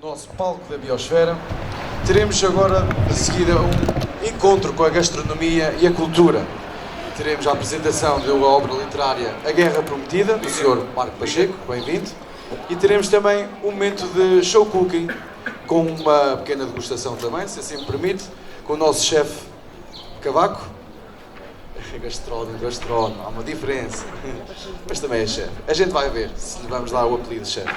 o nosso palco da Biosfera, teremos agora de seguida um encontro com a gastronomia e a cultura. Teremos a apresentação da obra literária A Guerra Prometida, do Sr. Marco Pacheco, bem-vindo, e teremos também um momento de show cooking, com uma pequena degustação também, se assim me permite, com o nosso chefe Cavaco. Gastrónomo, há uma diferença, mas também é chefe. A gente vai ver se lhe vamos dar o apelido de chefe.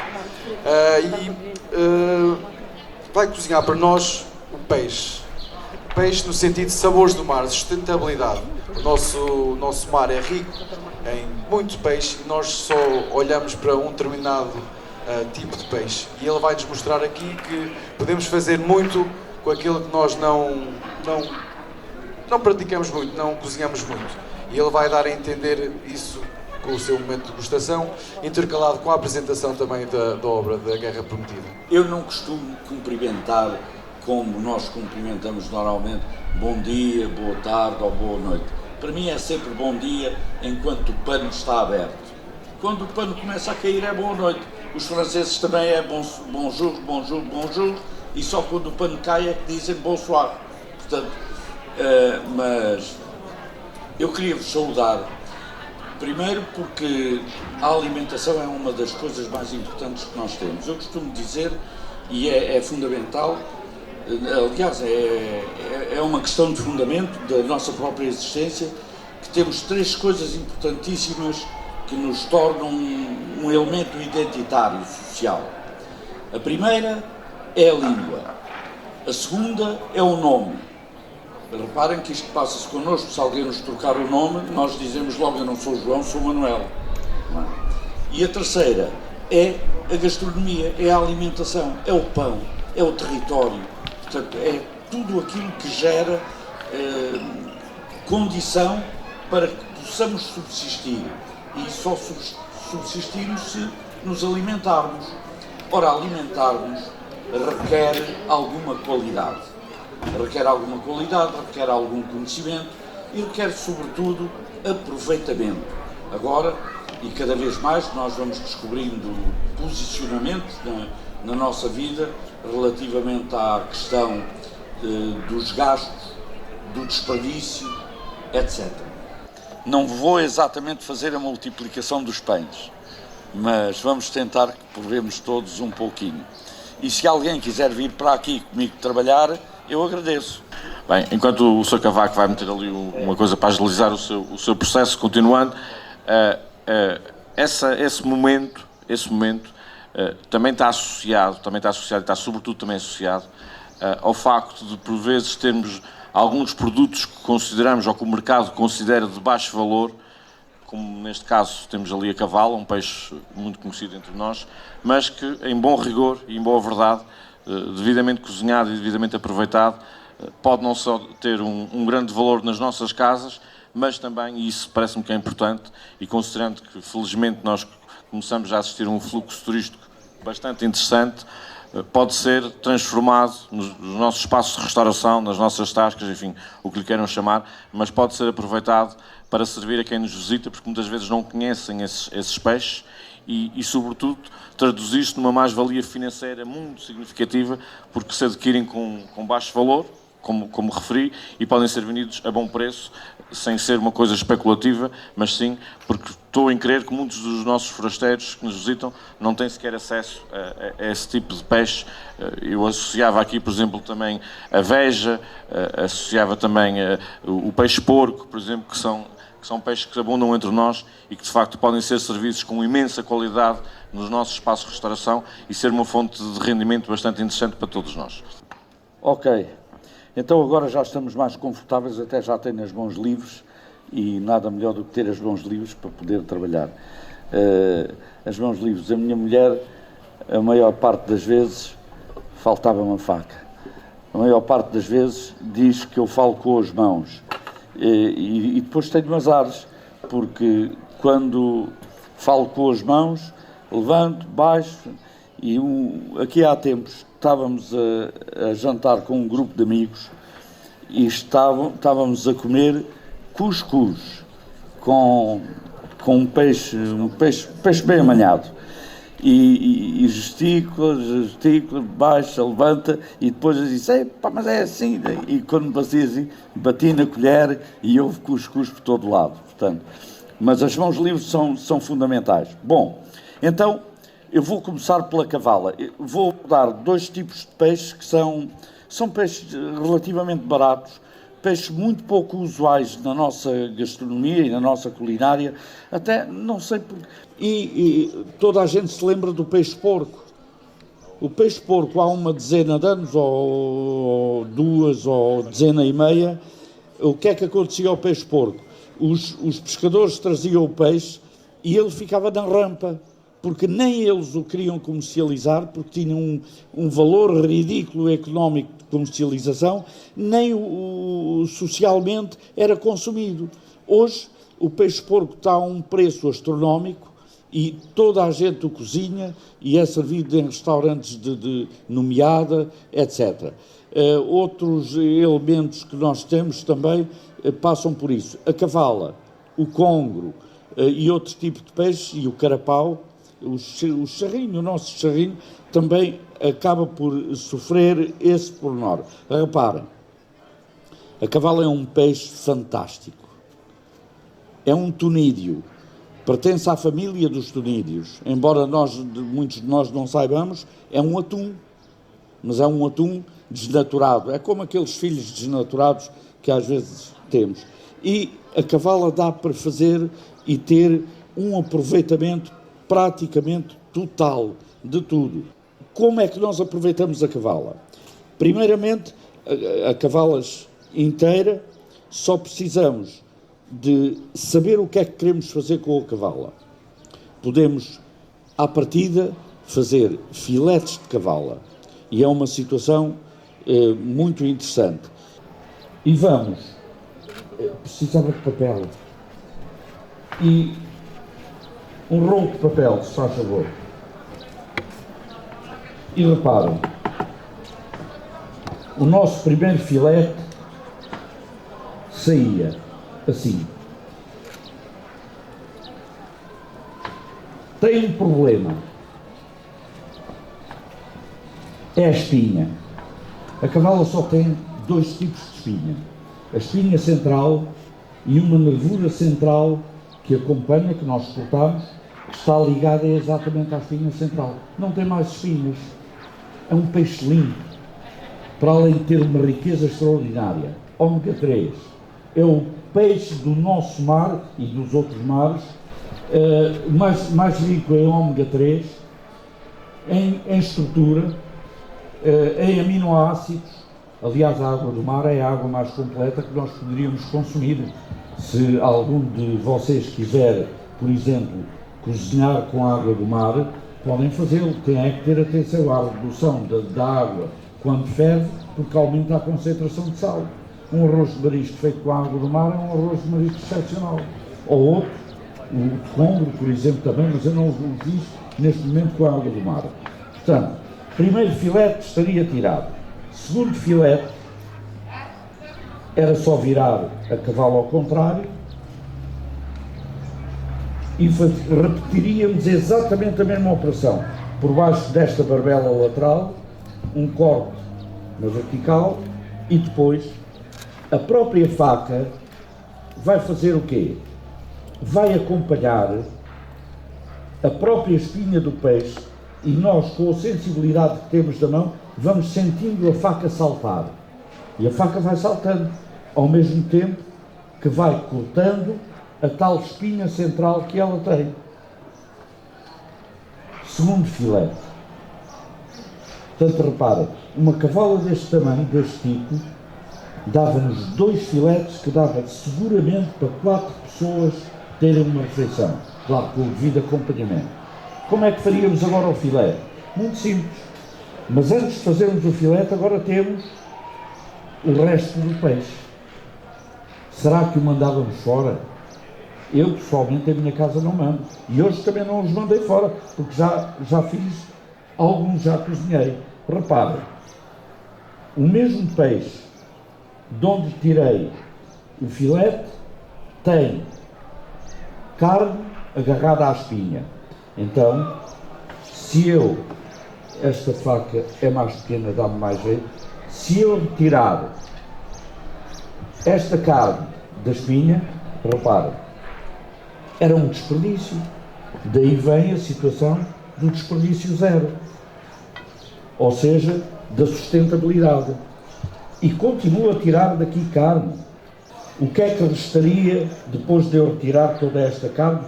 Vai cozinhar para nós o peixe. Peixe no sentido de sabores do mar, sustentabilidade. O nosso mar é rico em muito peixe e nós só olhamos para um determinado tipo de peixe. E ele vai nos mostrar aqui que podemos fazer muito com aquilo que nós não praticamos muito, não cozinhamos muito. E ele vai dar a entender isso com o seu momento de degustação, intercalado com a apresentação também da obra da Guerra Prometida. Eu não costumo cumprimentar como nós cumprimentamos normalmente, bom dia, boa tarde ou boa noite. Para mim é sempre bom dia enquanto o pano está aberto. Quando o pano começa a cair é boa noite. Os franceses também é bonjour, bonjour, bonjour, e só quando o pano cai é que dizem bonsoir. Portanto, mas eu queria vos saudar, primeiro porque a alimentação é uma das coisas mais importantes que nós temos. Eu costumo dizer, e é fundamental, aliás é uma questão de fundamento da nossa própria existência, que temos três coisas importantíssimas que nos tornam um elemento identitário social. A primeira é a língua, a segunda é o nome. Reparem que isto passa-se connosco, se alguém nos trocar o nome, nós dizemos logo, eu não sou João, sou Manuel. Não é? E a terceira é a gastronomia, é a alimentação, é o pão, é o território. Portanto, é tudo aquilo que gera condição para que possamos subsistir. E só subsistirmos se nos alimentarmos. Ora, alimentar-nos requer alguma qualidade. Requer alguma qualidade, requer algum conhecimento e requer, sobretudo, aproveitamento. Agora, e cada vez mais, nós vamos descobrindo posicionamentos na nossa vida relativamente à questão dos gastos, do desperdício, etc. Não vou exatamente fazer a multiplicação dos pães, mas vamos tentar que provemos todos um pouquinho. E se alguém quiser vir para aqui comigo trabalhar, eu agradeço. Bem, enquanto o Sr. Cavaco vai meter ali uma coisa para agilizar o seu processo, continuando, esse momento também está associado e está sobretudo também associado ao facto de, por vezes, termos alguns produtos que consideramos ou que o mercado considera de baixo valor, como neste caso temos ali a cavalo, um peixe muito conhecido entre nós, mas que, em bom rigor e em boa verdade, devidamente cozinhado e devidamente aproveitado, pode não só ter um grande valor nas nossas casas, mas também, e isso parece-me que é importante, e considerando que felizmente nós começamos a assistir a um fluxo turístico bastante interessante, pode ser transformado nos nossos espaços de restauração, nas nossas tascas, enfim, o que lhe queiram chamar, mas pode ser aproveitado para servir a quem nos visita, porque muitas vezes não conhecem esses peixes, e sobretudo, traduzir-se numa mais-valia financeira muito significativa, porque se adquirem com baixo valor, como referi, e podem ser vendidos a bom preço, sem ser uma coisa especulativa, mas sim porque estou em crer que muitos dos nossos forasteiros que nos visitam não têm sequer acesso a esse tipo de peixe. Eu associava aqui, por exemplo, também a veja, associava também o peixe-porco, por exemplo, que são peixes que abundam entre nós e que, de facto, podem ser servidos com imensa qualidade nos nossos espaços de restauração e ser uma fonte de rendimento bastante interessante para todos nós. Ok. Então agora já estamos mais confortáveis, até já tenho as mãos livres e nada melhor do que ter as mãos livres para poder trabalhar. As mãos livres. A minha mulher, a maior parte das vezes, faltava-me a faca. A maior parte das vezes diz que eu falo com as mãos. E depois tenho azares, porque quando falo com as mãos, levanto, baixo, e aqui há tempos estávamos a jantar com um grupo de amigos e estávamos a comer cuscuz com um peixe bem amanhado. e gesticula, baixa, levanta e depois diz, pá, mas é assim, e quando me batia assim, bati na colher e houve cuscuz por todo lado, portanto, mas as mãos livres são fundamentais. Bom, então eu vou começar pela cavala. Vou dar 2 tipos de peixes que são peixes relativamente baratos, peixes muito pouco usuais na nossa gastronomia e na nossa culinária, até não sei porque. E toda a gente se lembra do peixe-porco. O peixe-porco há uma dezena de anos, ou 2, ou dezena e meia, o que é que acontecia ao peixe-porco? Os pescadores traziam o peixe e ele ficava na rampa, porque nem eles o queriam comercializar, porque tinham um valor ridículo económico de comercialização, nem socialmente era consumido. Hoje, o peixe-porco está a um preço astronómico e toda a gente o cozinha e é servido em restaurantes de nomeada, etc. Outros elementos que nós temos também passam por isso. A cavala, o congro e outros tipos de peixe, e o carapau, o charrinho, o nosso charrinho, também acaba por sofrer esse pormenor. Reparem, a cavala é um peixe fantástico. É um tunídeo. Pertence à família dos tunídeos. Embora muitos de nós não saibamos, é um atum. Mas é um atum desnaturado. É como aqueles filhos desnaturados que às vezes temos. E a cavala dá para fazer e ter um aproveitamento praticamente total de tudo. Como é que nós aproveitamos a cavala? Primeiramente, a cavalas inteira, só precisamos de saber o que é que queremos fazer com a cavala. Podemos, à partida, fazer filetes de cavala. E é uma situação muito interessante. E vamos, precisava de papel. E um rolo de papel, se faz favor. E reparem, o nosso primeiro filete saía assim. Tem um problema. É a espinha. A cavala só tem 2 tipos de espinha. A espinha central e uma nervura central que acompanha, que nós cortamos, que está ligada exatamente à espinha central. Não tem mais espinhas. É um peixe limpo, para além de ter uma riqueza extraordinária. Ômega 3 é o peixe do nosso mar e dos outros mares, mais rico em ômega 3, em estrutura, em aminoácidos. Aliás, a água do mar é a água mais completa que nós poderíamos consumir. Se algum de vocês quiser, por exemplo, cozinhar com a água do mar, podem fazê-lo. Tem é que ter atenção à redução da água quando ferve, porque aumenta a concentração de sal. Um arroz de marisco feito com a água do mar é um arroz de marisco excepcional. Ou outro, o de congro, por exemplo, também, mas eu não o fiz neste momento com a água do mar. Portanto, primeiro filete estaria tirado. Segundo filete, era só virar a cavala ao contrário e repetiríamos exatamente a mesma operação. Por baixo desta barbela lateral, um corte na vertical e depois a própria faca vai fazer o quê? Vai acompanhar a própria espinha do peixe e nós, com a sensibilidade que temos da mão, vamos sentindo a faca saltar. E a faca vai saltando, ao mesmo tempo que vai cortando a tal espinha central que ela tem. Segundo filete. Portanto, reparem, uma cavala deste tamanho, deste tipo, dava-nos 2 filetes que dava seguramente para 4 pessoas terem uma refeição. Claro, com o devido acompanhamento. Como é que faríamos agora o filete? Muito simples. Mas antes de fazermos o filete, agora temos o resto do peixe. Será que o mandávamos fora? Eu, pessoalmente, em minha casa não mando. E hoje também não os mandei fora, porque já fiz, alguns já cozinhei. Reparem, o mesmo peixe de onde tirei o filete tem carne agarrada à espinha. Então, esta faca é mais pequena, dá-me mais jeito, se eu retirar esta carne da espinha, reparem, era um desperdício. Daí vem a situação do desperdício zero, ou seja, da sustentabilidade. E continuo a tirar daqui carne. O que é que restaria depois de eu retirar toda esta carne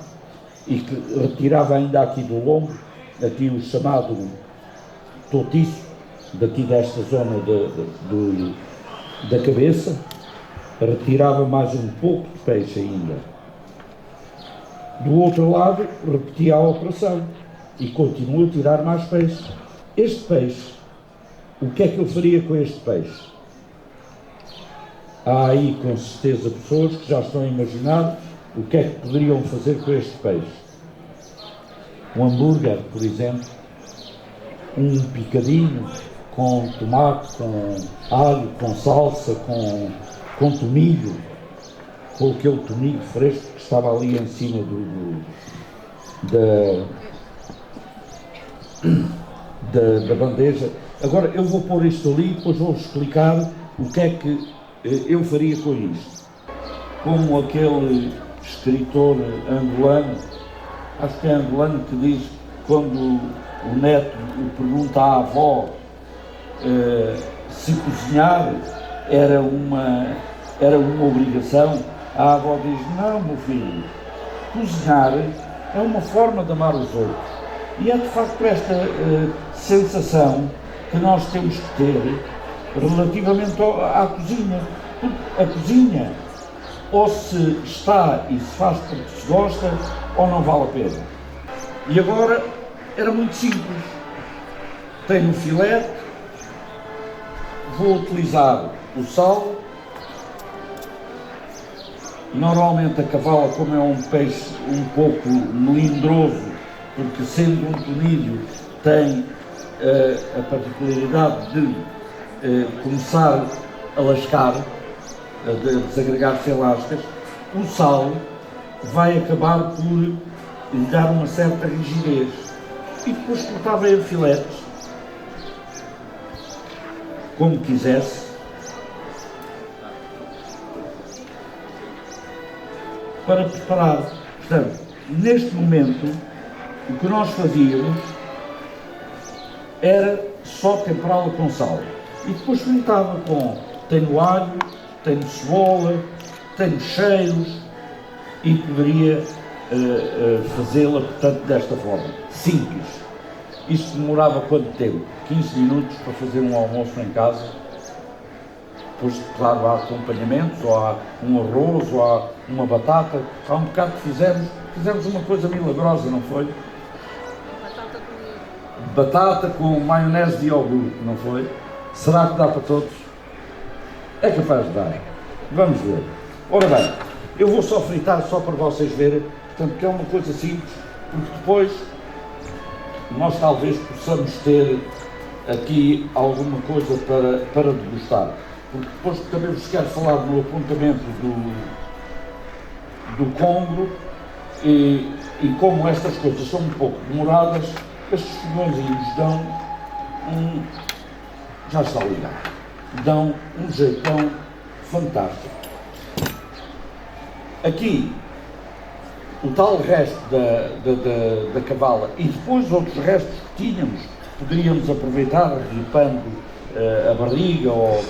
e que retirava ainda aqui do lombo, aqui o chamado totiço, daqui desta zona da cabeça, retirava mais um pouco de peixe ainda. Do outro lado, repetia a operação e continuo a tirar mais peixe. Este peixe, o que é que eu faria com este peixe? Há aí com certeza pessoas que já estão a imaginar o que é que poderiam fazer com este peixe. Um hambúrguer, por exemplo, um picadinho com tomate, com alho, com salsa, com tomilho, com aquele tomilho fresco que estava ali em cima da bandeja. Agora eu vou pôr isto ali e depois vou explicar o que é que eu faria com isto. Como aquele escritor angolano, acho que é angolano, que diz que quando o neto pergunta à avó se cozinhar era uma obrigação, a avó diz: não, meu filho, cozinhar é uma forma de amar os outros. E é de facto esta sensação que nós temos que ter relativamente à cozinha. Porque a cozinha ou se está e se faz porque se gosta, ou não vale a pena. E agora era muito simples. Tenho o filete, vou utilizar o sal. Normalmente a cavala, como é um peixe um pouco melindroso, porque sendo um tomilho tem a particularidade de começar a lascar, de desagregar-se em lascas, o sal vai acabar por lhe dar uma certa rigidez. E depois cortava em filetes, como quisesse, para preparar. Portanto, neste momento, o que nós fazíamos era só temperá-la com sal. E depois fritava com, tenho alho, tenho cebola, tenho cheiros, e poderia fazê-la, portanto, desta forma. Simples. Isto demorava quanto tempo? 15 minutos para fazer um almoço em casa. Depois, claro, há acompanhamentos, ou há um arroz, ou há uma batata. Há um bocado que fizemos uma coisa milagrosa, não foi? Batata com maionese de iogurte, não foi? Será que dá para todos? É capaz de dar. Vamos ver. Ora bem, eu vou só fritar só para vocês verem, portanto, que é uma coisa simples, porque depois nós talvez possamos ter aqui alguma coisa para degustar. Porque depois também vos quero falar do apontamento do congro e como estas coisas são um pouco demoradas, estes fogõezinhos dão já está ligado, dão um jeitão fantástico. Aqui, o tal resto da cavala e depois outros restos que tínhamos, poderíamos aproveitar ripando a barriga ou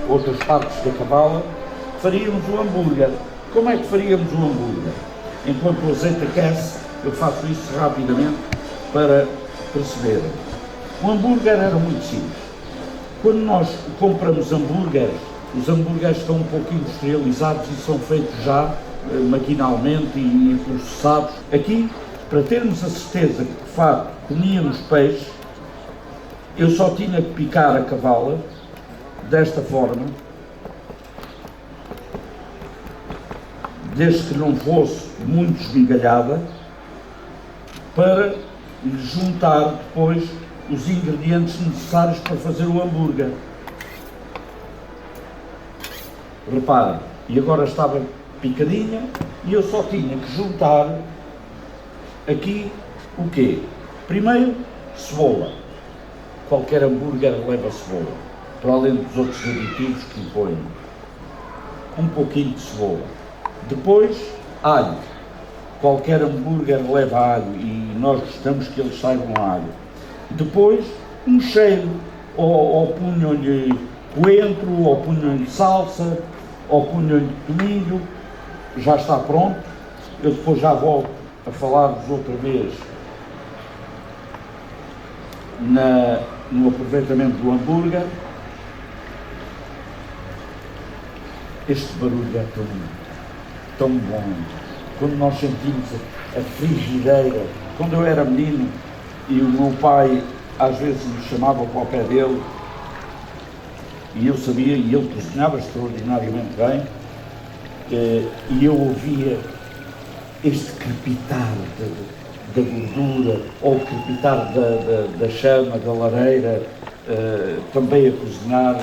outras partes da cavala, faríamos o hambúrguer. Como é que faríamos o hambúrguer? Enquanto o azeite aquece, eu faço isso rapidamente para perceberem. O hambúrguer era muito simples. Quando nós compramos hambúrgueres, os hambúrgueres estão um pouco industrializados e são feitos já maquinalmente e processados. Aqui, para termos a certeza que de facto comíamos peixe, eu só tinha que picar a cavala desta forma, desde que não fosse muito esmigalhada, para juntar depois os ingredientes necessários para fazer o hambúrguer. Reparem, e agora estava picadinha e eu só tinha que juntar aqui o quê? Primeiro, cebola. Qualquer hambúrguer leva cebola, para além dos outros aditivos que põem. Um pouquinho de cebola. Depois, alho. Qualquer hambúrguer leva alho e nós gostamos que eles saibam alho. Depois, um cheiro. Ou punham-lhe coentro, ou punham-lhe salsa, ou punham-lhe tomilho. Já está pronto. Eu depois já volto a falar-vos outra vez no aproveitamento do hambúrguer. Este barulho é tão bom. Quando nós sentimos a frigideira, quando eu era menino e o meu pai às vezes me chamava para o pé dele e eu sabia, e ele cozinhava extraordinariamente bem, e eu ouvia este crepitar da gordura, ou o crepitar da chama, da lareira, também a cozinhar,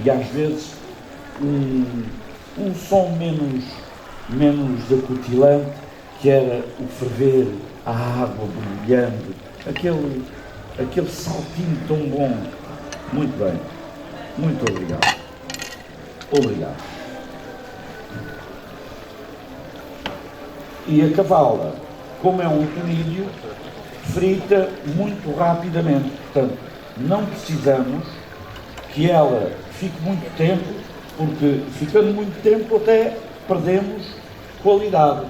e às vezes um som menos acutilante, que era o ferver, a água borbulhando, aquele saltinho tão bom. Muito bem, muito obrigado. Obrigado. E a cavala, como é um tomilho, frita muito rapidamente, portanto, não precisamos que ela fique muito tempo, porque ficando muito tempo até perdemos qualidade.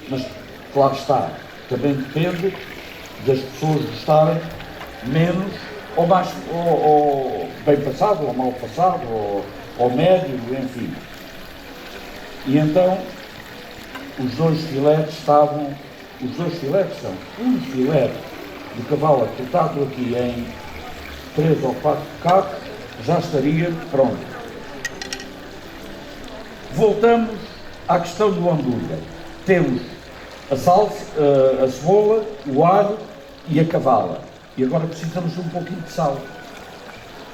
Mas, claro está, também depende das pessoas gostarem menos ou mais, ou bem passado, ou mal passado, ou médio, enfim. E então, os dois filetes são um filete de cavalo cortado aqui em 3 ou 4 bocados, já estaria pronto. Voltamos à questão do hambúrguer. Temos a salsa, a cebola, o alho e a cavala. E agora precisamos de um pouquinho de sal.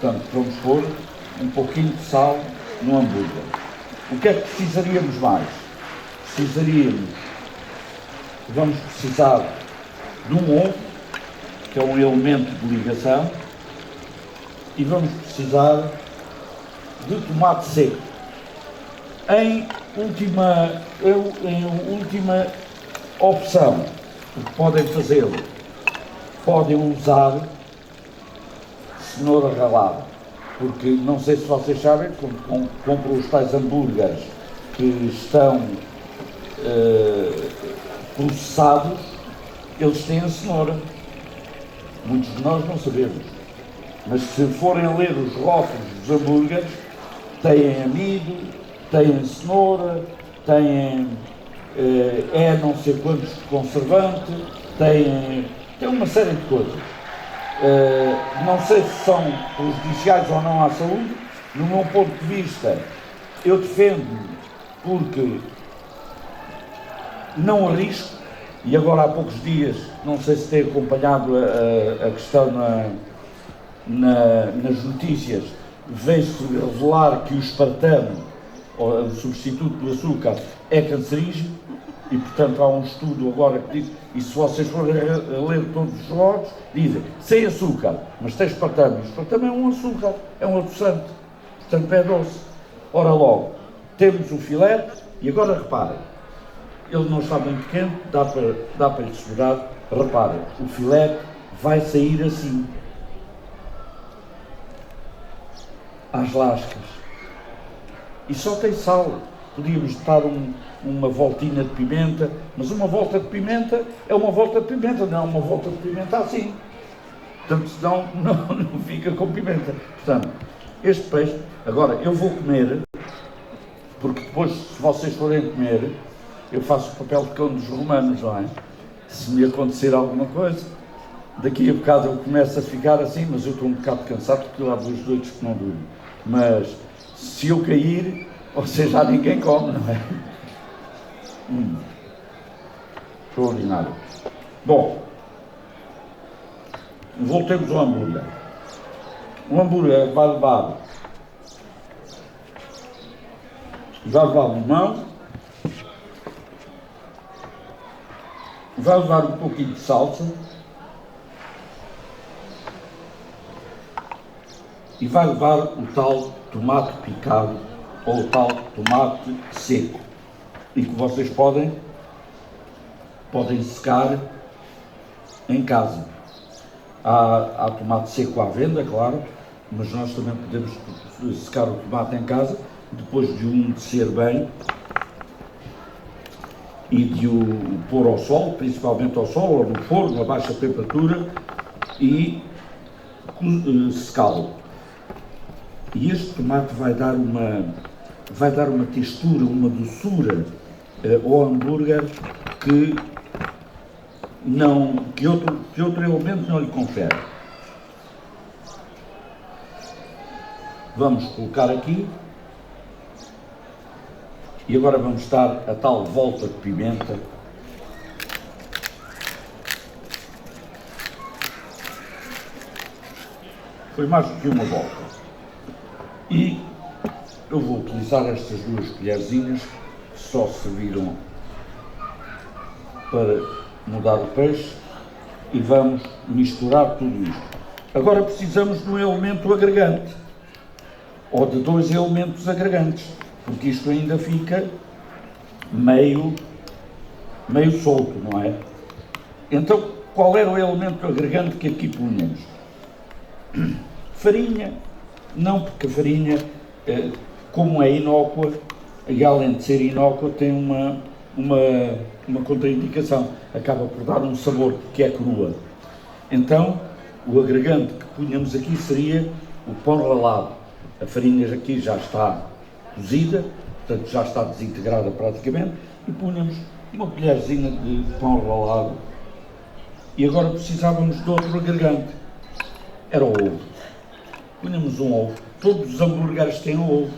Portanto, vamos pôr um pouquinho de sal no hambúrguer. O que é que precisaríamos mais? Vamos precisar de um ovo, que é um elemento de ligação, e vamos precisar de tomate seco. Em última opção, o que podem fazê-lo, podem usar cenoura ralada, porque não sei se vocês sabem, quando compram os tais hambúrgueres que estão processados, eles têm a cenoura. Muitos de nós não sabemos, mas se forem a ler os rótulos dos hambúrgueres, têm amido, têm cenoura, têm não sei quantos de conservante, têm uma série de coisas. Não sei se são prejudiciais ou não à saúde. No meu ponto de vista, eu defendo porque não arrisco, e agora há poucos dias, não sei se tem acompanhado a questão nas notícias, veio-se revelar que o espartano, o substituto do açúcar, é cancerígeno, e portanto há um estudo agora que diz, e se vocês forem a ler todos os lotes, dizem, sem açúcar, mas tem espartano, e o espartano é um açúcar, é um adoçante, portanto é doce. Ora logo, temos o filete, e agora reparem, ele não está muito quente, dá para lhe segurar, reparem, o filete vai sair assim, às lascas, e só tem sal. Podíamos dar uma voltinha de pimenta, mas uma volta de pimenta é uma volta de pimenta, não é uma volta de pimenta assim. Portanto, senão não fica com pimenta. Portanto, este peixe, agora eu vou comer, porque depois, se vocês forem comer, eu faço o papel de cão dos romanos, não é? Se me acontecer alguma coisa, daqui a bocado eu começo a ficar assim, mas eu estou um bocado cansado, porque há dois doidos que não dormem. Mas, se eu cair, ou seja, já ninguém come, não é? Extraordinário. Bom, voltemos ao hambúrguer. O hambúrguer vai levar limão, vai levar um pouquinho de salsa, e vai levar o tal tomate picado ou o tal tomate seco, e que vocês podem secar em casa. Há tomate seco à venda, claro, mas nós também podemos secar o tomate em casa, depois de o umedecer bem e de o pôr ao sol, principalmente ao sol ou no forno a baixa temperatura, e secá-lo. E este tomate vai dar uma textura, uma doçura ao hambúrguer que outro elemento não lhe confere. Vamos colocar aqui, e agora vamos dar a tal volta de pimenta. Foi mais do que uma volta. E eu vou utilizar estas 2 colherzinhas que só serviram para mudar o peixe, e vamos misturar tudo isto. Agora precisamos de um elemento agregante, ou de 2 elementos agregantes, porque isto ainda fica meio solto, não é? Então, qual era o elemento agregante que aqui punhamos? Farinha. Não, porque a farinha, como é inócua, e além de ser inócua, tem uma contraindicação. Acaba por dar um sabor que é crua. Então, o agregante que punhamos aqui seria o pão ralado. A farinha aqui já está cozida, portanto já está desintegrada praticamente, e punhamos uma colherzinha de pão ralado. E agora precisávamos de outro agregante. Era o ovo. Punhamos um ovo. Todos os hambúrgueres têm ovo.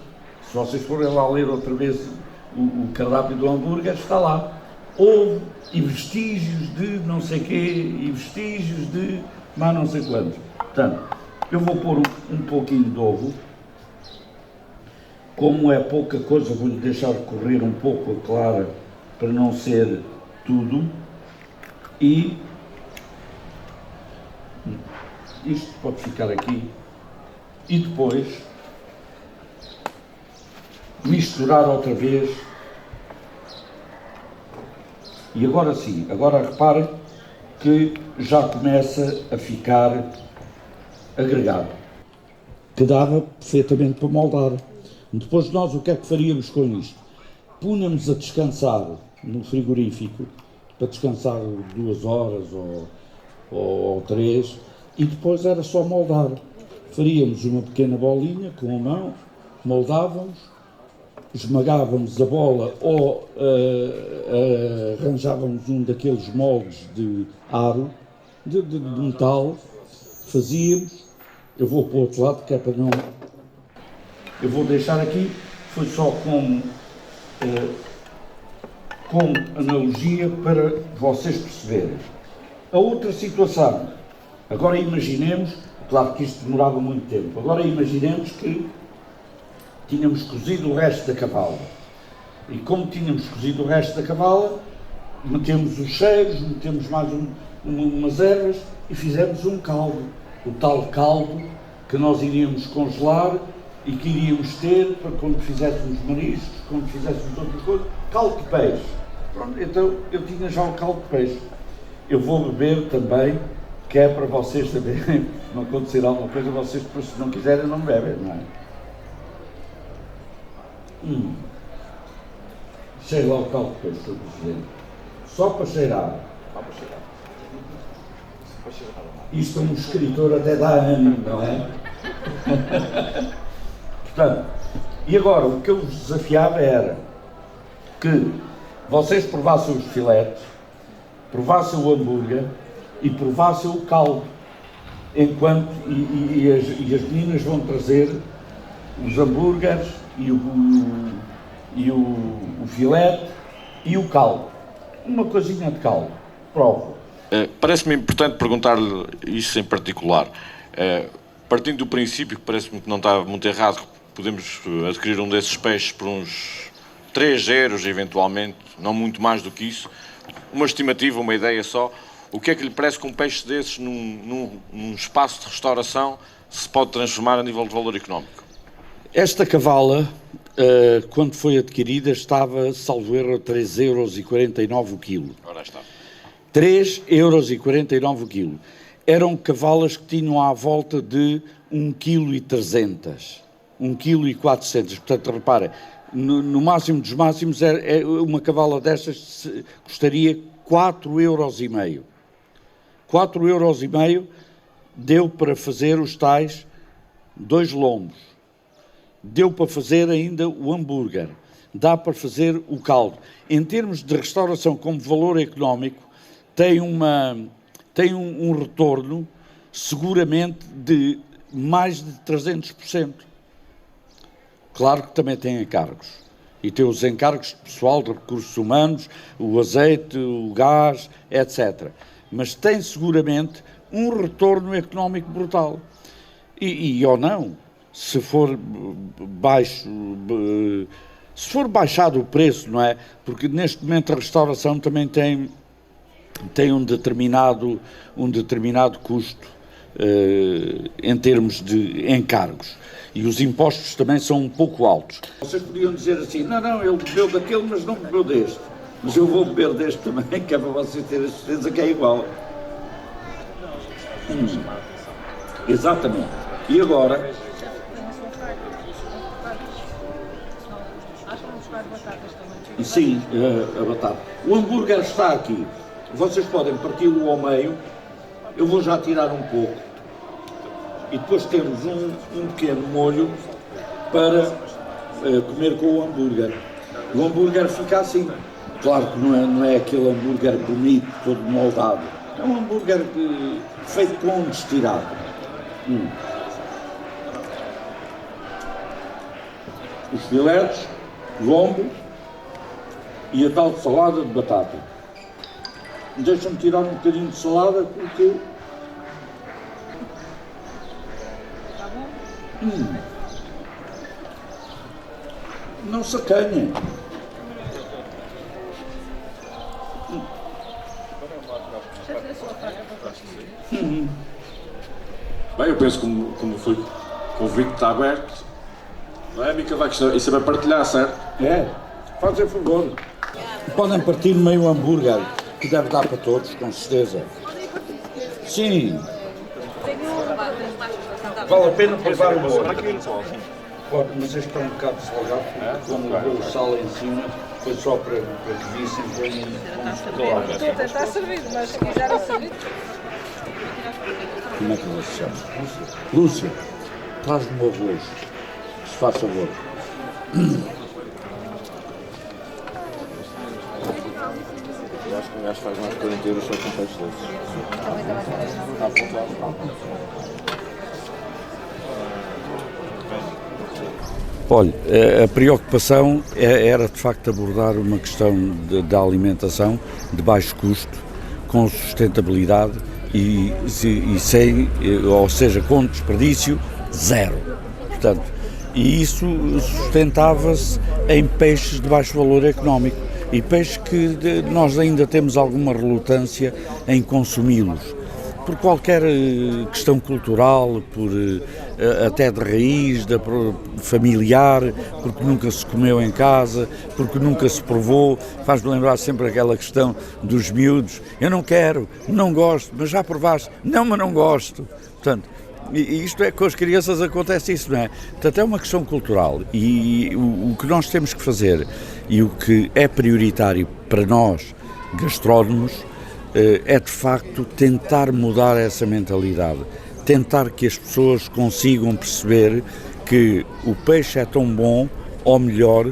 Se vocês forem lá ler outra vez o cardápio do hambúrguer, está lá. Ovo e vestígios de não sei quê, e vestígios de mais não sei quantos. Portanto, eu vou pôr um pouquinho de ovo. Como é pouca coisa, vou-lhe deixar correr um pouco a clara para não ser tudo. E isto pode ficar aqui. E depois misturar outra vez. E agora sim, agora repare que já começa a ficar agregado. Que dava perfeitamente para moldar. Depois nós o que é que faríamos com isto? Punhamos a descansar no frigorífico, para descansar 2 horas ou 3, e depois era só moldar. Faríamos uma pequena bolinha com a mão, moldávamos, esmagávamos a bola ou arranjávamos um daqueles moldes de aro, de metal, fazíamos. Eu vou para o outro lado, que é para não... Eu vou deixar aqui, foi só como analogia para vocês perceberem. A outra situação, agora imaginemos, claro que isto demorava muito tempo, agora imaginemos que tínhamos cozido o resto da cavala. E como tínhamos cozido o resto da cavala, metemos os cheiros, metemos mais umas ervas e fizemos um caldo. O tal caldo que nós iríamos congelar e que iríamos ter para quando fizéssemos mariscos, quando fizéssemos outras coisas, caldo de peixe. Pronto, então eu tinha já o caldo de peixe. Eu vou beber também, que é para vocês saberem, se não acontecer alguma coisa, vocês depois, se não quiserem, não bebem, não é? Cheira lá o caldo de peixe, Sr. Presidente. Só para cheirar. Isto um escritor até dá ânimo, não é? Portanto, e agora o que eu vos desafiava era que vocês provassem os filetes, provassem o hambúrguer e provassem o caldo, enquanto as meninas vão trazer os hambúrgueres e o filete e o caldo. Uma coisinha de caldo. Prova. Parece-me importante perguntar-lhe isso em particular. Partindo do princípio, que parece-me que não está muito errado, que podemos adquirir um desses peixes por uns 3 euros, eventualmente, não muito mais do que isso. Uma estimativa, uma ideia só. O que é que lhe parece que um peixe desses, num espaço de restauração, se pode transformar a nível de valor económico? Esta cavala, quando foi adquirida, estava, salvo erro, a 3,49€ o quilo. Ora está. 3,49€ o quilo. Eram cavalas que tinham à volta de 1,3 kg, 1,4 kg. Portanto, repara, no máximo dos máximos, uma cavala destas custaria 4,5€. 4,5€ deu para fazer os tais 2 lombos. Deu para fazer ainda o hambúrguer. Dá para fazer o caldo. Em termos de restauração como valor económico, tem um retorno seguramente de mais de 300%. Claro que também tem encargos. E tem os encargos de pessoal, de recursos humanos, o azeite, o gás, etc. Mas tem seguramente um retorno económico brutal. E ou não, se for baixado o preço, não é? Porque neste momento a restauração também tem um determinado custo em termos de encargos. E os impostos também são um pouco altos. Vocês podiam dizer assim, não, ele bebeu daquele, mas não bebeu deste. Mas eu vou beber deste também, que é para vocês terem a certeza que é igual. Exatamente. E agora... Sim, a batata. O hambúrguer está aqui. Vocês podem parti-lo ao meio. Eu vou já tirar um pouco. E depois temos um pequeno molho para comer com o hambúrguer. O hambúrguer fica assim. Claro que não é aquele hambúrguer bonito, todo moldado. É um hambúrguer feito com destilado. Os filetes, lombo e a tal de salada de batata. Deixa-me tirar um bocadinho de salada porque... Não se acanha. Bem, eu penso como foi convite está aberto, não é, Mica? Isso vai partilhar, certo? É, fazem favor. Podem partir meio hambúrguer, que deve dar para todos, com certeza. Sim. Vale a pena provar o molho. Pode, mas este está um bocado salgado, como o sal em cima, foi só para que vissem como... Estou a tentar servir, mas se quiserem servir... Como é que ela se chama? Lúcia, traz-me o arroz, se faz favor. Eu acho que o gajo faz mais 40€ só com peixe desses. Olha, a preocupação era de facto abordar uma questão da alimentação de baixo custo, com sustentabilidade e sem, ou seja, com desperdício zero. Portanto, e isso sustentava-se em peixes de baixo valor económico e peixes que nós ainda temos alguma relutância em consumi-los. Por qualquer questão cultural, até de raiz, familiar, porque nunca se comeu em casa, porque nunca se provou, faz-me lembrar sempre aquela questão dos miúdos, eu não quero, não gosto, mas já provaste, não, mas não gosto. Portanto, isto é, com as crianças acontece isso, não é? Portanto, é uma questão cultural e o que nós temos que fazer e o que é prioritário para nós, gastrónomos, é de facto tentar mudar essa mentalidade, tentar que as pessoas consigam perceber que o peixe é tão bom ou melhor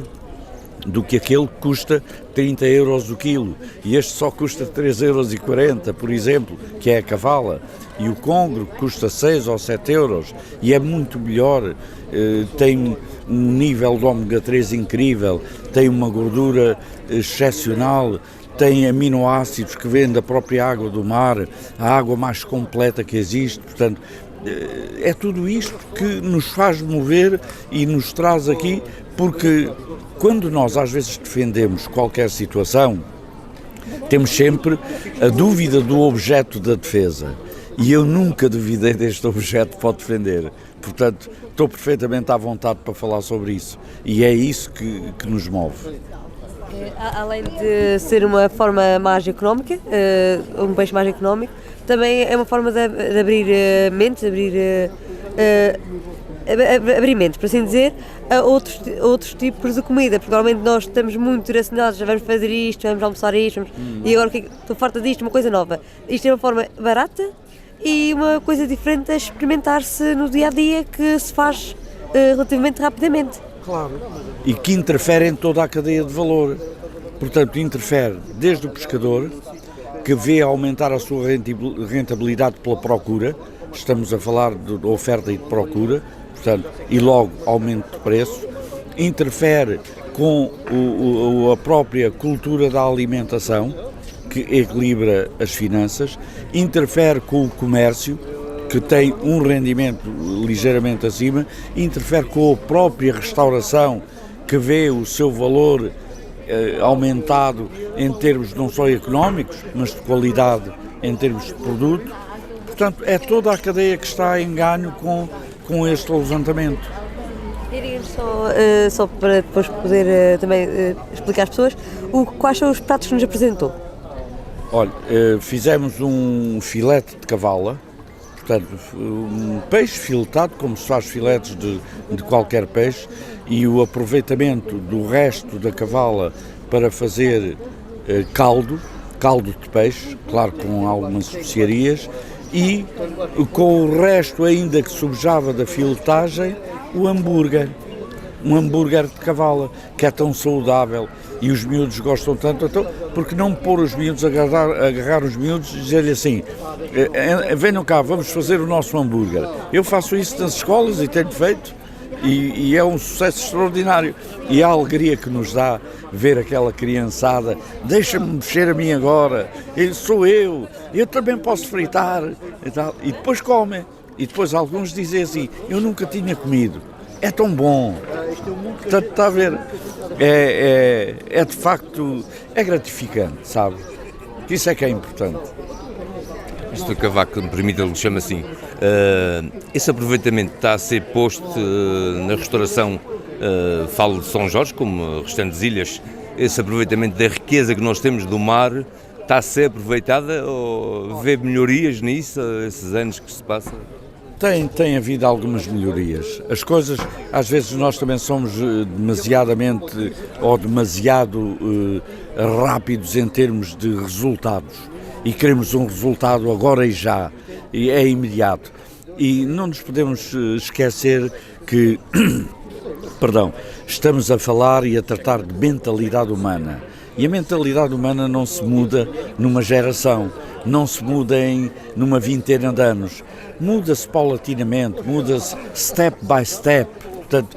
do que aquele que custa 30€ o quilo e este só custa 3,40€, por exemplo, que é a cavala, e o congro custa 6 ou 7€ e é muito melhor, tem um nível de ômega 3 incrível, tem uma gordura excepcional, tem aminoácidos que vêm da própria água do mar, a água mais completa que existe. Portanto, é tudo isto que nos faz mover e nos traz aqui, porque quando nós às vezes defendemos qualquer situação, temos sempre a dúvida do objeto da defesa. E eu nunca duvidei deste objeto para o defender. Portanto, estou perfeitamente à vontade para falar sobre isso. E é isso que nos move. Além de ser uma forma mais económica, um peixe mais económico, também é uma forma de abrir mentes, abrir mentes, por assim dizer, a outros tipos de comida, porque normalmente nós estamos muito direcionados, já vamos fazer isto, vamos almoçar isto, e agora estou farta disto, uma coisa nova. Isto é uma forma barata e uma coisa diferente a experimentar-se no dia-a-dia, que se faz relativamente rapidamente. Claro. E que interfere em toda a cadeia de valor. Portanto, interfere desde o pescador, que vê aumentar a sua rentabilidade pela procura, estamos a falar de oferta e de procura, portanto, e logo aumento de preço, interfere com a própria cultura da alimentação, que equilibra as finanças, interfere com o comércio, que tem um rendimento ligeiramente acima, interfere com a própria restauração, que vê o seu valor aumentado em termos não só económicos, mas de qualidade em termos de produto. Portanto, é toda a cadeia que está em ganho com este levantamento. Diria-me só para depois poder também explicar às pessoas, quais são os pratos que nos apresentou? Olha, fizemos um filete de cavala, portanto, um peixe filetado, como se faz filetes de qualquer peixe, e o aproveitamento do resto da cavala para fazer caldo de peixe, claro, com algumas especiarias, e com o resto ainda que sobejava da filetagem, um hambúrguer de cavala, que é tão saudável e os miúdos gostam tanto, então, porque não pôr os miúdos, agarrar os miúdos e dizer-lhe assim, venham cá, vamos fazer o nosso hambúrguer. Eu faço isso nas escolas e tenho feito, e é um sucesso extraordinário. E a alegria que nos dá ver aquela criançada, deixa-me mexer a mim agora, sou eu também posso fritar, e tal. E depois comem, e depois alguns dizem assim, eu nunca tinha comido, é tão bom. Portanto, está a ver, é de facto, é gratificante, sabe? Isso é que é importante. Mr. Cavaco, me permita, lhe chamo assim, esse aproveitamento está a ser posto na restauração, falo de São Jorge, como restantes ilhas, esse aproveitamento da riqueza que nós temos do mar, está a ser aproveitada ou vê melhorias nisso, esses anos que se passam? Tem havido algumas melhorias. As coisas, às vezes nós também somos demasiado rápidos em termos de resultados. E queremos um resultado agora e já, e é imediato. E não nos podemos esquecer que, estamos a falar e a tratar de mentalidade humana. E a mentalidade humana não se muda numa geração, não se muda numa vintena de anos. Muda-se paulatinamente, muda-se step by step. Portanto,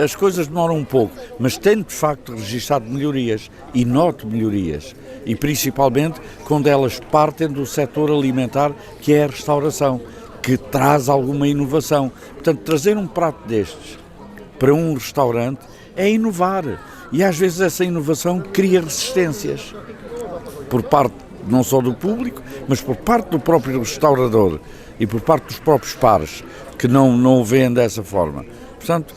as coisas demoram um pouco, mas tenho de facto registado melhorias e noto melhorias. E principalmente quando elas partem do setor alimentar, que é a restauração, que traz alguma inovação. Portanto, trazer um prato destes para um restaurante é inovar. E às vezes essa inovação cria resistências. Por parte não só do público, mas por parte do próprio restaurador e por parte dos próprios pares, que não o veem dessa forma. Portanto,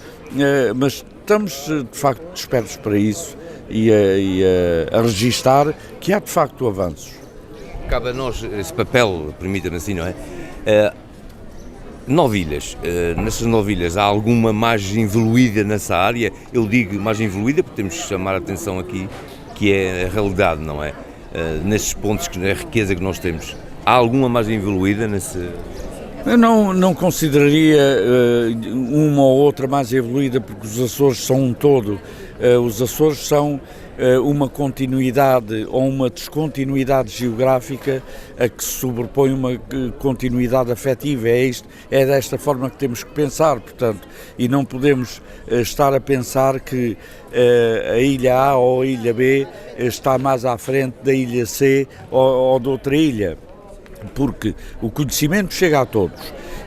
mas estamos de facto despertos para isso e a registar que há de facto avanços. Cabe a nós esse papel, permita-me assim, não é? Novilhas, nessas novilhas há alguma mais evoluída nessa área? Eu digo mais evoluída porque temos que chamar a atenção aqui, que é a realidade, não é? Nesses pontos, a riqueza que nós temos. Há alguma mais evoluída nesse... Eu não consideraria uma ou outra mais evoluída, porque os Açores são um todo. Os Açores são uma continuidade ou uma descontinuidade geográfica a que se sobrepõe uma continuidade afetiva. É desta forma que temos que pensar, portanto, e não podemos estar a pensar que a ilha A ou a ilha B está mais à frente da ilha C ou de outra ilha. porque o conhecimento chega a todos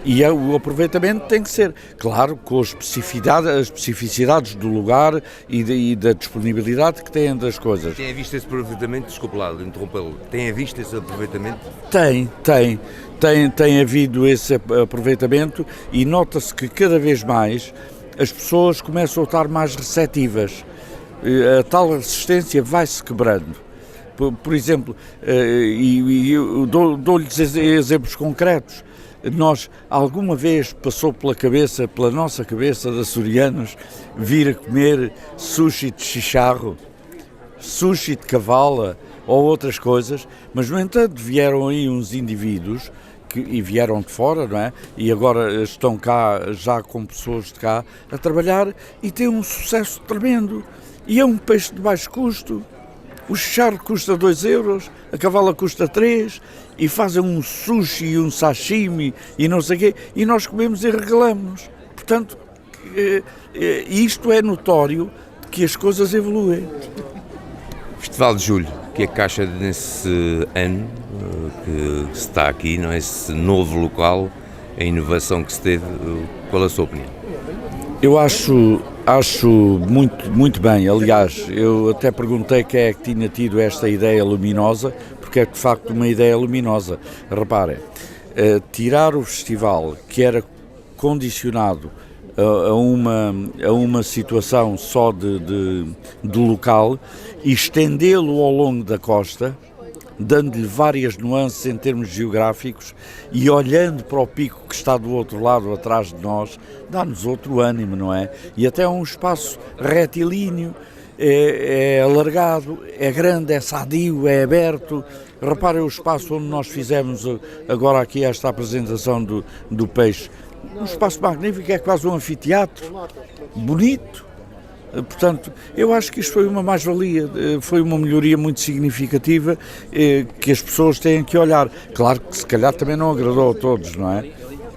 e o aproveitamento tem que ser, claro, com as especificidades do lugar e da disponibilidade que têm das coisas. Tem a vista esse aproveitamento, desculpe lá, interrompê-lo, tem a vista esse aproveitamento? Tem havido esse aproveitamento e nota-se que cada vez mais as pessoas começam a estar mais receptivas. A tal resistência vai-se quebrando. Por exemplo, eu dou-lhes exemplos concretos. Nós, alguma vez passou pela nossa cabeça de açorianos, vir a comer sushi de chicharro, sushi de cavala ou outras coisas, mas no entanto vieram aí uns indivíduos e vieram de fora, não é? E agora estão cá, já com pessoas de cá, a trabalhar e têm um sucesso tremendo. E é um peixe de baixo custo. O chicharro custa 2 euros, a cavala custa 3, e fazem um sushi e um sashimi e não sei o quê, e nós comemos e regalamos. Portanto, isto é notório que as coisas evoluem. Festival de Julho, que é que acha nesse ano que se está aqui, não é? Esse novo local, a inovação que se teve, qual é a sua opinião? Eu acho muito bem. Aliás, eu até perguntei quem é que tinha tido esta ideia luminosa, porque é de facto uma ideia luminosa. Reparem, tirar o festival que era condicionado a uma situação só de local e estendê-lo ao longo da costa, dando-lhe várias nuances em termos geográficos e olhando para o pico que está do outro lado, atrás de nós, dá-nos outro ânimo, não é? E até é um espaço retilíneo, é alargado, é grande, é sadio, é aberto. Reparem o espaço onde nós fizemos agora aqui esta apresentação do peixe. Um espaço magnífico, é quase um anfiteatro, bonito. Portanto, eu acho que isto foi uma mais-valia, foi uma melhoria muito significativa que as pessoas têm que olhar. Claro que se calhar também não agradou a todos, não é?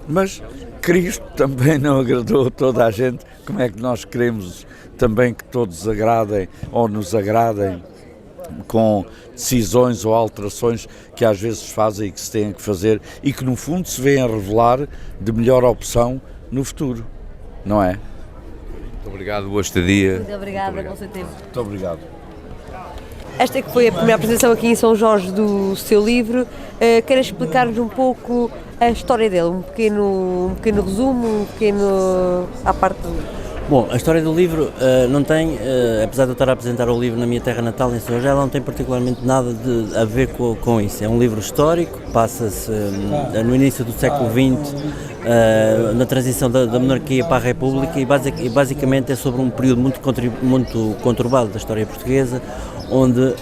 Mas Cristo também não agradou a toda a gente. Como é que nós queremos também que todos agradem ou nos agradem com decisões ou alterações que às vezes se fazem e que se têm que fazer e que no fundo se vêem a revelar de melhor opção no futuro, não é? Muito obrigado, boa estadia. Muito obrigada pelo seu tempo. Muito obrigado. Esta é que foi a primeira apresentação aqui em São Jorge do seu livro. Queres explicar-nos um pouco a história dele? Um pequeno resumo, à parte do... Bom, a história do livro não tem, apesar de eu estar a apresentar o livro na minha terra natal, em São Jorge, ela não tem particularmente nada a ver com isso. É um livro histórico, passa-se no início do século XX, na transição da monarquia para a República e basicamente é sobre um período muito conturbado da história portuguesa, onde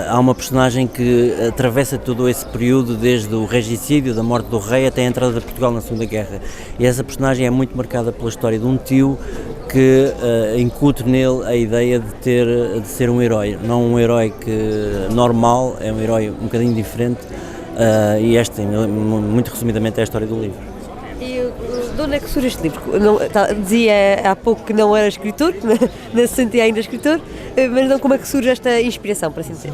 há uma personagem que atravessa todo esse período, desde o regicídio, da morte do rei, até a entrada de Portugal na Segunda Guerra. E essa personagem é muito marcada pela história de um tio que incute nele a ideia de ser um herói. Não um herói normal, é um herói um bocadinho diferente. E esta, muito resumidamente, é a história do livro. E de onde é que surge este livro? Dizia há pouco que não era escritor, não se sentia ainda escritor, mas então como é que surge esta inspiração, para assim dizer?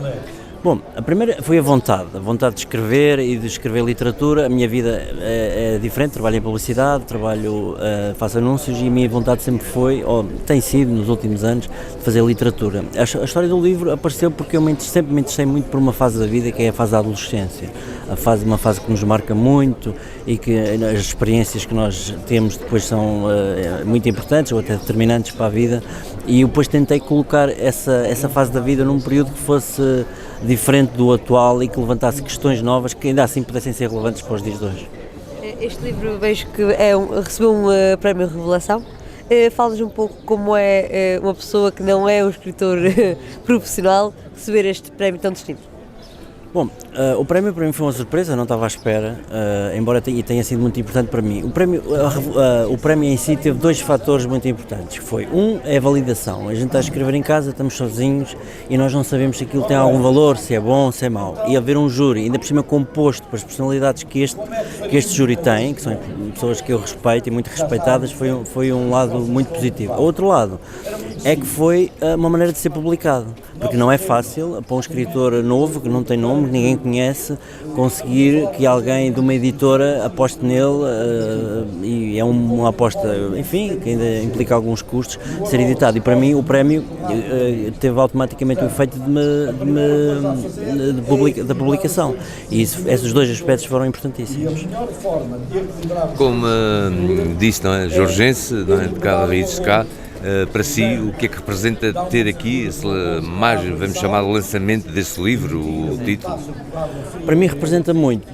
Bom, a primeira foi a vontade de escrever e de escrever literatura. A minha vida é diferente, trabalho em publicidade, faço anúncios e a minha vontade sempre foi, ou tem sido nos últimos anos, de fazer literatura. A história do livro apareceu porque eu sempre me interessei muito por uma fase da vida que é a fase da adolescência. Uma fase que nos marca muito e que as experiências que nós temos depois são muito importantes ou até determinantes para a vida, e eu depois tentei colocar essa fase da vida num período que fosse diferente do atual e que levantasse questões novas que ainda assim pudessem ser relevantes para os dias de hoje. Este livro vejo que recebeu um prémio Revelação. Fala-nos um pouco como é uma pessoa que não é um escritor profissional receber este prémio tão distinto. Bom, o prémio para mim foi uma surpresa, não estava à espera, embora tenha sido muito importante para mim. O prémio em si teve dois fatores muito importantes, é a validação. A gente está a escrever em casa, estamos sozinhos e nós não sabemos se aquilo tem algum valor, se é bom, se é mau. E haver um júri, ainda por cima composto pelas personalidades que este júri tem, que são pessoas que eu respeito e muito respeitadas, foi um lado muito positivo. O outro lado é que foi uma maneira de ser publicado, porque não é fácil para um escritor novo, que não tem nome, que ninguém conhece, conseguir que alguém de uma editora aposte nele, e é uma aposta, enfim, que ainda implica alguns custos, ser editado. E para mim o prémio teve automaticamente o efeito da publicação, e esses dois aspectos foram importantíssimos. Como disse, não é, jorgense, não é, de cada raiz de cá, para si, o que é que representa ter aqui esse, mais, vamos chamar, de lançamento desse livro, o título? Para mim representa muito,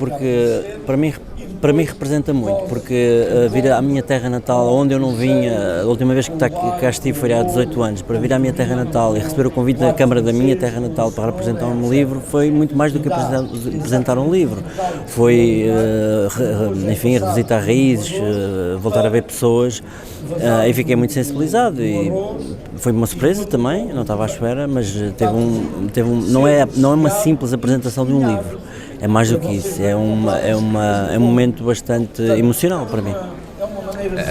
porque vir à minha terra natal, onde eu não vinha, a última vez que cá estive foi há 18 anos, para vir à minha terra natal e receber o convite da Câmara da minha terra natal para apresentar um livro, foi muito mais do que apresentar um livro. Foi, enfim, revisitar raízes, voltar a ver pessoas, e fiquei muito sensibilizado, e foi uma surpresa também, não estava à espera, mas não é uma simples apresentação de um livro. É mais do que isso, é um momento bastante emocional para mim.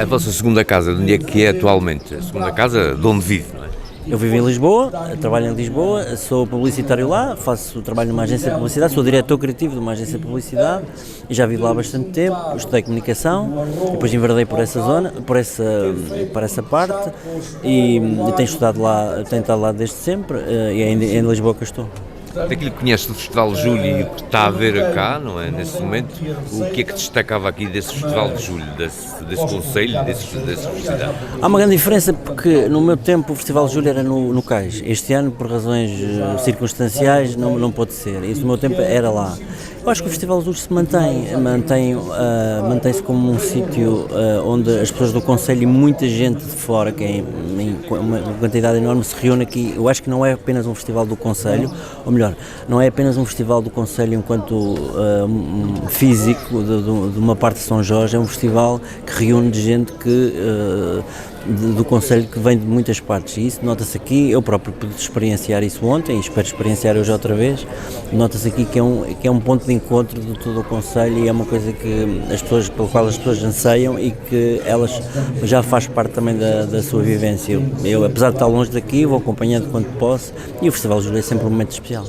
A vossa segunda casa, de onde é que é atualmente? A segunda casa de onde vive, não é? Eu vivo em Lisboa, trabalho em Lisboa, sou publicitário lá, trabalho numa agência de publicidade, sou diretor criativo de uma agência de publicidade e já vivo lá há bastante tempo, estudei comunicação, depois enverdei por essa zona, por essa parte, e tenho estado lá desde sempre, e é em Lisboa que eu estou. Daquilo que conhece do Festival de Julho e o que está a ver cá, não é, nesse momento, o que é que destacava aqui desse Festival de Julho, desse concelho, dessa festividade? Há uma grande diferença, porque no meu tempo o Festival de Julho era no Cais. Este ano, por razões circunstanciais, não pode ser. Isso no meu tempo era lá. Eu acho que o Festival de Julho se mantém-se como um sítio onde as pessoas do concelho e muita gente de fora, que é uma quantidade enorme, se reúne aqui. Eu acho que não é apenas um festival do concelho, ou melhor, não é apenas um festival do concelho enquanto físico de uma parte de São Jorge, é um festival que reúne de gente do concelho, que vem de muitas partes, e isso nota-se aqui. Eu próprio pude experienciar isso ontem e espero experienciar hoje outra vez. Nota-se aqui que é um ponto de encontro de todo o concelho, e é uma coisa pela qual as pessoas anseiam e que elas já faz parte também da sua vivência. Eu, apesar de estar longe daqui, vou acompanhando quando posso, e o Festival de Julho é sempre um momento especial.